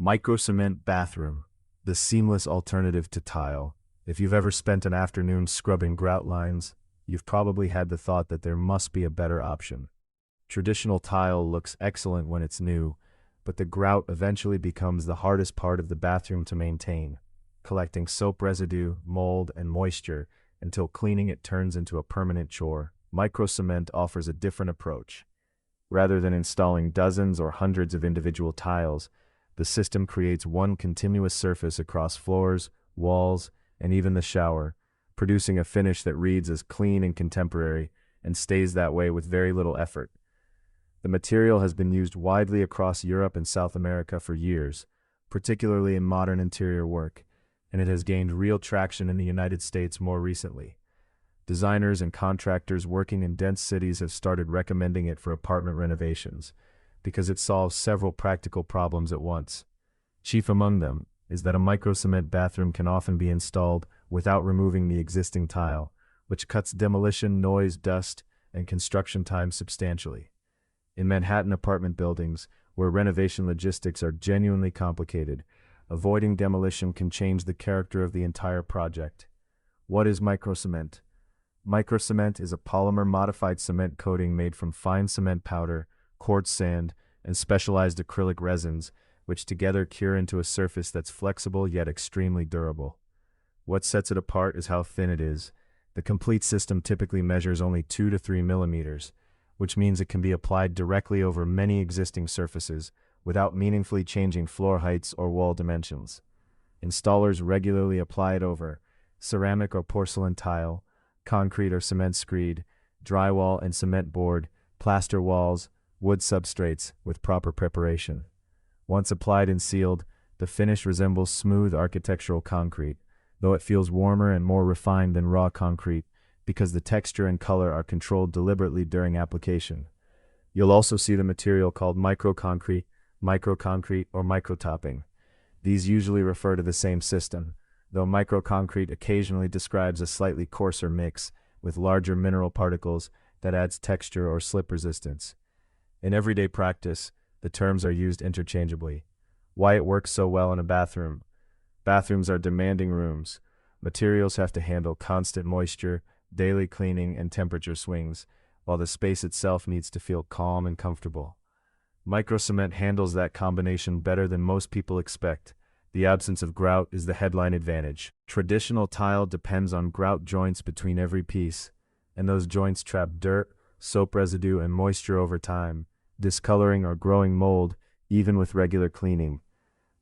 Microcement bathroom, the seamless alternative to tile. If you've ever spent an afternoon scrubbing grout lines, you've probably had the thought that there must be a better option. Traditional tile looks excellent when it's new, but the grout eventually becomes the hardest part of the bathroom to maintain, collecting soap residue, mold, and moisture until cleaning it turns into a permanent chore. Microcement offers a different approach. Rather than installing dozens or hundreds of individual tiles, the system creates one continuous surface across floors, walls, and even the shower, producing a finish that reads as clean and contemporary and stays that way with very little effort. The material has been used widely across Europe and South America for years, particularly in modern interior work, and it has gained real traction in the United States more recently. Designers and contractors working in dense cities have started recommending it for apartment renovations, because it solves several practical problems at once. Chief among them is that a microcement bathroom can often be installed without removing the existing tile, which cuts demolition, noise, dust, and construction time substantially. In Manhattan apartment buildings, where renovation logistics are genuinely complicated, avoiding demolition can change the character of the entire project. What is microcement? Microcement is a polymer-modified cement coating made from fine cement powder, quartz sand, and specialized acrylic resins, which together cure into a surface that's flexible yet extremely durable. What sets it apart is how thin it is. The complete system typically measures only 2 to 3 millimeters, which means it can be applied directly over many existing surfaces without meaningfully changing floor heights or wall dimensions. Installers regularly apply it over ceramic or porcelain tile, concrete or cement screed, drywall and cement board, plaster walls, wood substrates with proper preparation. Once applied and sealed, the finish resembles smooth architectural concrete, though it feels warmer and more refined than raw concrete because the texture and color are controlled deliberately during application. You'll also see the material called microconcrete, or microtopping. These usually refer to the same system, though microconcrete occasionally describes a slightly coarser mix with larger mineral particles that adds texture or slip resistance. In everyday practice, the terms are used interchangeably. Why it works so well in a bathroom? Bathrooms are demanding rooms. Materials have to handle constant moisture, daily cleaning, and temperature swings, while the space itself needs to feel calm and comfortable. Microcement handles that combination better than most people expect. The absence of grout is the headline advantage. Traditional tile depends on grout joints between every piece, and those joints trap dirt, soap residue, and moisture over time, discoloring or growing mold even with regular cleaning.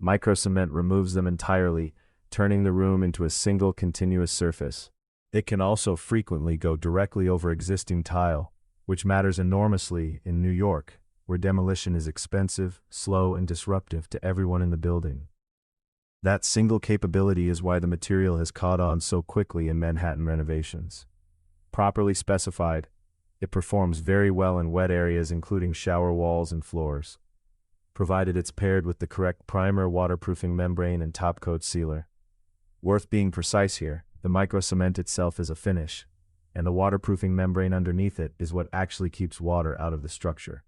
Microcement removes them entirely, turning the room into a single continuous surface. It can also frequently go directly over existing tile, which matters enormously in New York, where demolition is expensive, slow, and disruptive to everyone in the building. That single capability is why the material has caught on so quickly in Manhattan renovations. Properly specified, it performs very well in wet areas including shower walls and floors, provided it's paired with the correct primer, waterproofing membrane, and topcoat sealer. Worth being precise here, the microcement itself is a finish, and the waterproofing membrane underneath it is what actually keeps water out of the structure.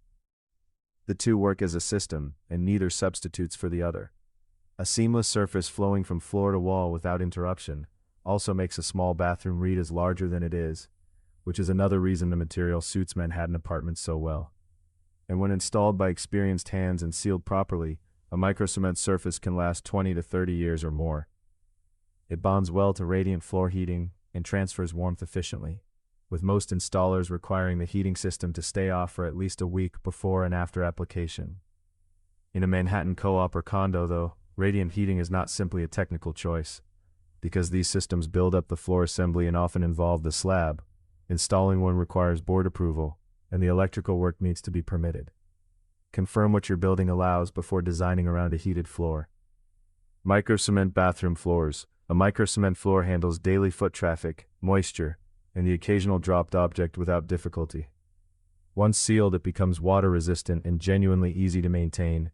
The two work as a system, and neither substitutes for the other. A seamless surface flowing from floor to wall without interruption also makes a small bathroom read as larger than it is, which is another reason the material suits Manhattan apartments so well. And when installed by experienced hands and sealed properly, a microcement surface can last 20 to 30 years or more. It bonds well to radiant floor heating and transfers warmth efficiently, with most installers requiring the heating system to stay off for at least a week before and after application. In a Manhattan co-op or condo, though, radiant heating is not simply a technical choice. Because these systems build up the floor assembly and often involve the slab, installing one requires board approval, and the electrical work needs to be permitted. Confirm what your building allows before designing around a heated floor. Microcement bathroom floors. A microcement floor handles daily foot traffic, moisture, and the occasional dropped object without difficulty. Once sealed, it becomes water-resistant and genuinely easy to maintain,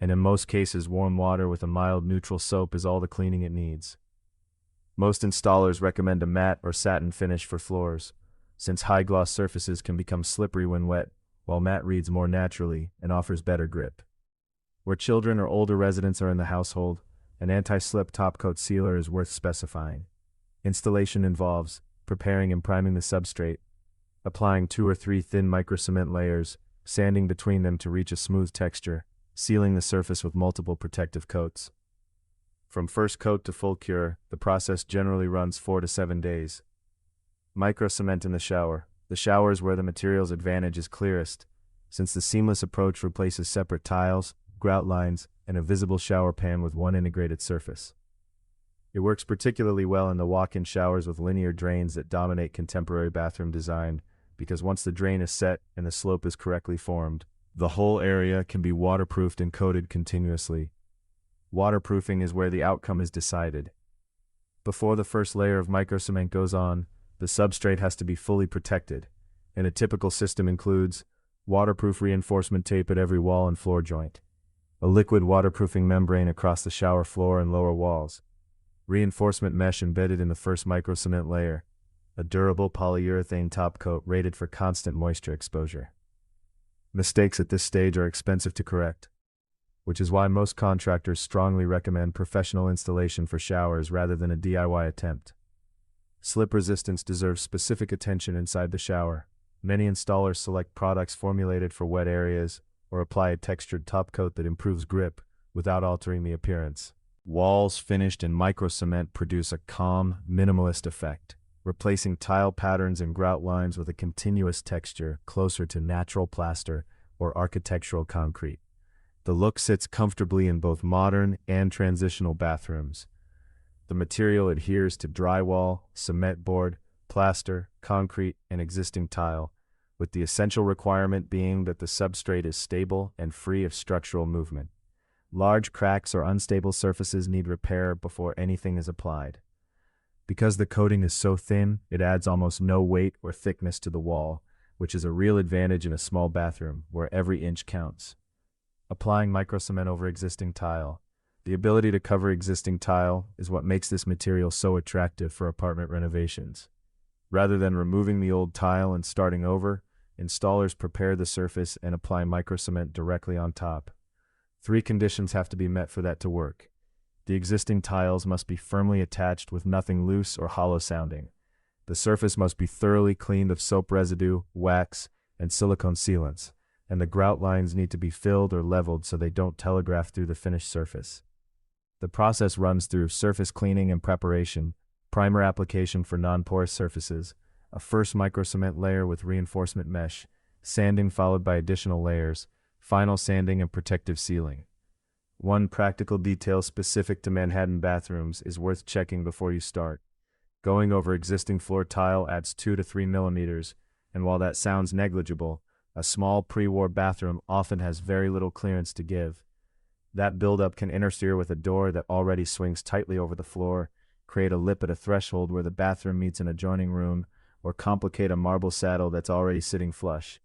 and in most cases warm water with a mild neutral soap is all the cleaning it needs. Most installers recommend a matte or satin finish for floors, since high-gloss surfaces can become slippery when wet, while matte reads more naturally and offers better grip. Where children or older residents are in the household, an anti-slip topcoat sealer is worth specifying. Installation involves preparing and priming the substrate, applying 2 or 3 thin microcement layers, sanding between them to reach a smooth texture, sealing the surface with multiple protective coats. From first coat to full cure, the process generally runs 4 to 7 days. Microcement in the shower. The shower is where the material's advantage is clearest, since the seamless approach replaces separate tiles, grout lines, and a visible shower pan with one integrated surface. It works particularly well in the walk-in showers with linear drains that dominate contemporary bathroom design, because once the drain is set and the slope is correctly formed, the whole area can be waterproofed and coated continuously. Waterproofing is where the outcome is decided. Before the first layer of microcement goes on, the substrate has to be fully protected, and a typical system includes waterproof reinforcement tape at every wall and floor joint, a liquid waterproofing membrane across the shower floor and lower walls, reinforcement mesh embedded in the first microcement layer, a durable polyurethane top coat rated for constant moisture exposure. Mistakes at this stage are expensive to correct, which is why most contractors strongly recommend professional installation for showers rather than a DIY attempt. Slip resistance deserves specific attention inside the shower. Many installers select products formulated for wet areas or apply a textured top coat that improves grip without altering the appearance. Walls finished in microcement produce a calm, minimalist effect, replacing tile patterns and grout lines with a continuous texture closer to natural plaster or architectural concrete. The look sits comfortably in both modern and transitional bathrooms. The material adheres to drywall, cement board, plaster, concrete, and existing tile, with the essential requirement being that the substrate is stable and free of structural movement. Large cracks or unstable surfaces need repair before anything is applied. Because the coating is so thin, it adds almost no weight or thickness to the wall, which is a real advantage in a small bathroom where every inch counts. Applying microcement over existing tile. The ability to cover existing tile is what makes this material so attractive for apartment renovations. Rather than removing the old tile and starting over, installers prepare the surface and apply microcement directly on top. 3 conditions have to be met for that to work. The existing tiles must be firmly attached with nothing loose or hollow sounding. The surface must be thoroughly cleaned of soap residue, wax, and silicone sealants, and the grout lines need to be filled or leveled so they don't telegraph through the finished surface. The process runs through surface cleaning and preparation, primer application for non-porous surfaces, a first microcement layer with reinforcement mesh, sanding followed by additional layers, final sanding and protective sealing. One practical detail specific to Manhattan bathrooms is worth checking before you start. Going over existing floor tile adds 2 to 3 millimeters, and while that sounds negligible, a small pre-war bathroom often has very little clearance to give. That buildup can interfere with a door that already swings tightly over the floor, create a lip at a threshold where the bathroom meets an adjoining room, or complicate a marble saddle that's already sitting flush.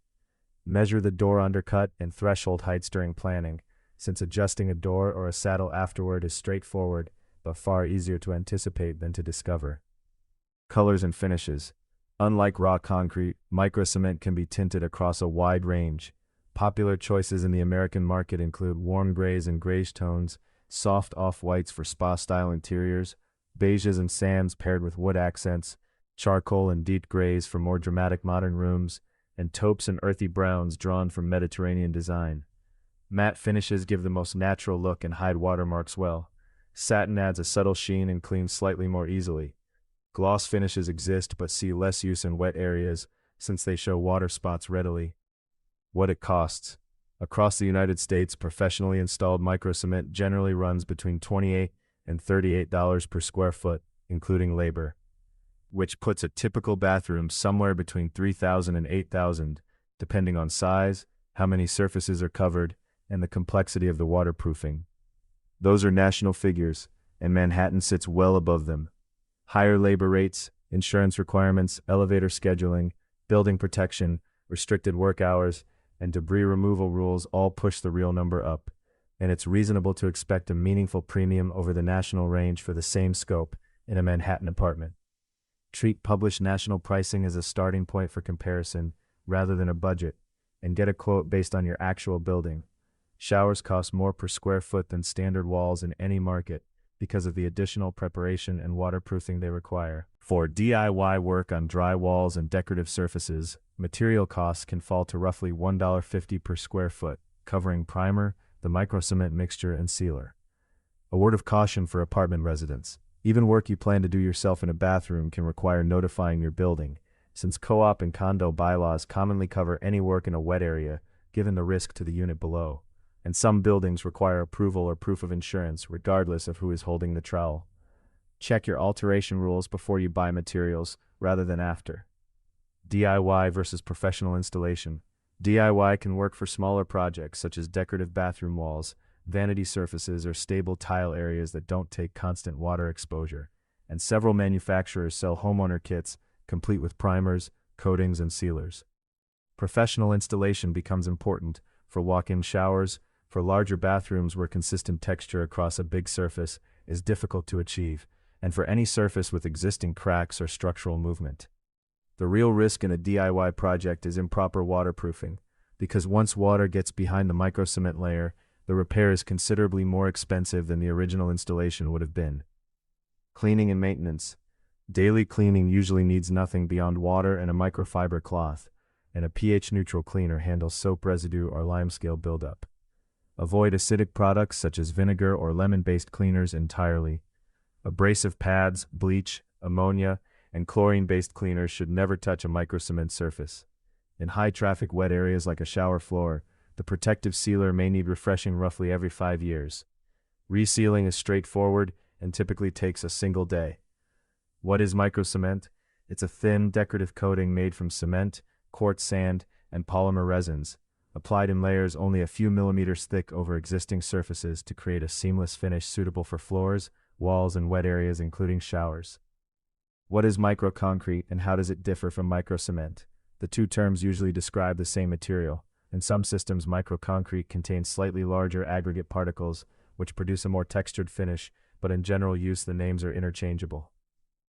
Measure the door undercut and threshold heights during planning, since adjusting a door or a saddle afterward is straightforward, but far easier to anticipate than to discover. Colors and finishes. Unlike raw concrete, microcement can be tinted across a wide range. Popular choices in the American market include warm grays and grayish tones, soft off-whites for spa-style interiors, beiges and sands paired with wood accents, charcoal and deep grays for more dramatic modern rooms, and taupes and earthy browns drawn from Mediterranean design. Matte finishes give the most natural look and hide watermarks well. Satin adds a subtle sheen and cleans slightly more easily. Gloss finishes exist but see less use in wet areas since they show water spots readily. What it costs. Across the United States, professionally installed microcement generally runs between $28 and $38 per square foot, including labor, which puts a typical bathroom somewhere between $3,000 and $8,000, depending on size, how many surfaces are covered, and the complexity of the waterproofing. Those are national figures, and Manhattan sits well above them. Higher labor rates, insurance requirements, elevator scheduling, building protection, restricted work hours, and debris removal rules all push the real number up, and it's reasonable to expect a meaningful premium over the national range for the same scope in a Manhattan apartment. Treat published national pricing as a starting point for comparison rather than a budget, and get a quote based on your actual building. Showers cost more per square foot than standard walls in any market because of the additional preparation and waterproofing they require. For DIY work on dry walls and decorative surfaces, material costs can fall to roughly $1.50 per square foot, covering primer, the microcement mixture, and sealer. A word of caution for apartment residents: even work you plan to do yourself in a bathroom can require notifying your building, since co-op and condo bylaws commonly cover any work in a wet area, given the risk to the unit below. And some buildings require approval or proof of insurance regardless of who is holding the trowel. Check your alteration rules before you buy materials, rather than after. DIY versus professional installation. DIY can work for smaller projects such as decorative bathroom walls, vanity surfaces, or stable tile areas that don't take constant water exposure. And several manufacturers sell homeowner kits, complete with primers, coatings, and sealers. Professional installation becomes important for walk-in showers, for larger bathrooms where consistent texture across a big surface is difficult to achieve, and for any surface with existing cracks or structural movement. The real risk in a DIY project is improper waterproofing, because once water gets behind the microcement layer, the repair is considerably more expensive than the original installation would have been. Cleaning and maintenance. Daily cleaning usually needs nothing beyond water and a microfiber cloth, and a pH-neutral cleaner handles soap residue or limescale buildup. Avoid acidic products such as vinegar or lemon-based cleaners entirely. Abrasive pads, bleach, ammonia, and chlorine-based cleaners should never touch a microcement surface. In high-traffic wet areas like a shower floor, the protective sealer may need refreshing roughly every 5 years. Resealing is straightforward and typically takes a single day. What is microcement? It's a thin, decorative coating made from cement, quartz sand, and polymer resins, applied in layers only a few millimeters thick over existing surfaces to create a seamless finish suitable for floors, walls, and wet areas including showers. What is microconcrete and how does it differ from microcement? The two terms usually describe the same material. In some systems, microconcrete contains slightly larger aggregate particles, which produce a more textured finish, but in general use the names are interchangeable.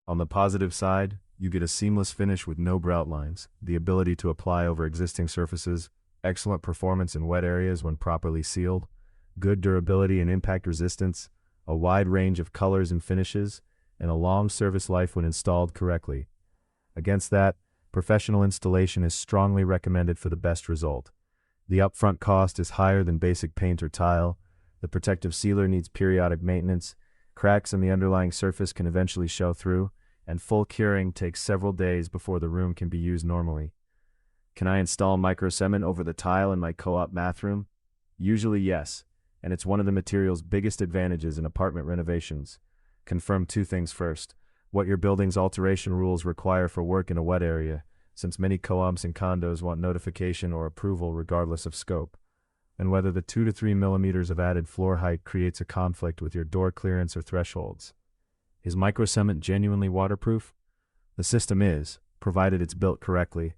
On the positive side, you get a seamless finish with no grout lines, the ability to apply over existing surfaces, excellent performance in wet areas when properly sealed, good durability and impact resistance, a wide range of colors and finishes, and a long service life when installed correctly. Against that, professional installation is strongly recommended for the best result. The upfront cost is higher than basic paint or tile, the protective sealer needs periodic maintenance, cracks in the underlying surface can eventually show through, and full curing takes several days before the room can be used normally. Can I install microcement over the tile in my co-op bathroom? Usually yes, and it's one of the material's biggest advantages in apartment renovations. Confirm two things first: what your building's alteration rules require for work in a wet area, since many co-ops and condos want notification or approval regardless of scope, and whether the 2 to 3 millimeters of added floor height creates a conflict with your door clearance or thresholds. Is microcement genuinely waterproof? The system is, provided it's built correctly.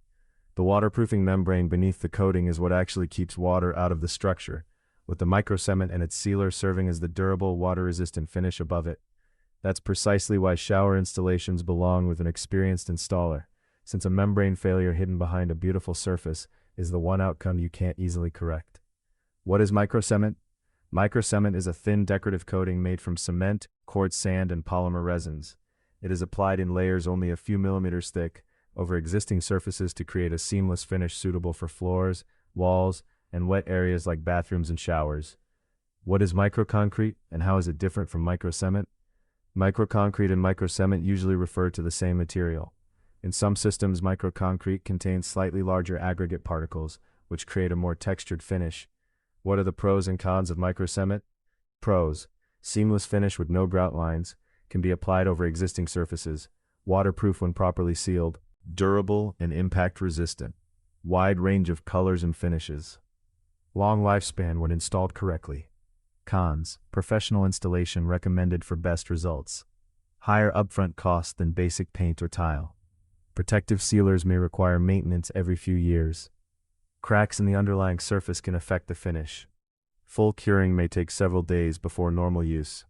The waterproofing membrane beneath the coating is what actually keeps water out of the structure, with the microcement and its sealer serving as the durable, water-resistant finish above it. That's precisely why shower installations belong with an experienced installer, since a membrane failure hidden behind a beautiful surface is the one outcome you can't easily correct. What is microcement? Microcement is a thin decorative coating made from cement, quartz sand, and polymer resins. It is applied in layers only a few millimeters thick over existing surfaces to create a seamless finish suitable for floors, walls, and wet areas like bathrooms and showers. What is microconcrete, and how is it different from microcement? Microconcrete and microcement usually refer to the same material. In some systems, microconcrete contains slightly larger aggregate particles, which create a more textured finish. What are the pros and cons of microcement? Pros: seamless finish with no grout lines, can be applied over existing surfaces, waterproof when properly sealed, durable and impact resistant, wide range of colors and finishes, long lifespan when installed correctly. Cons: professional installation recommended for best results, higher upfront cost than basic paint or tile, protective sealers may require maintenance every few years, cracks in the underlying surface can affect the finish, full curing may take several days before normal use.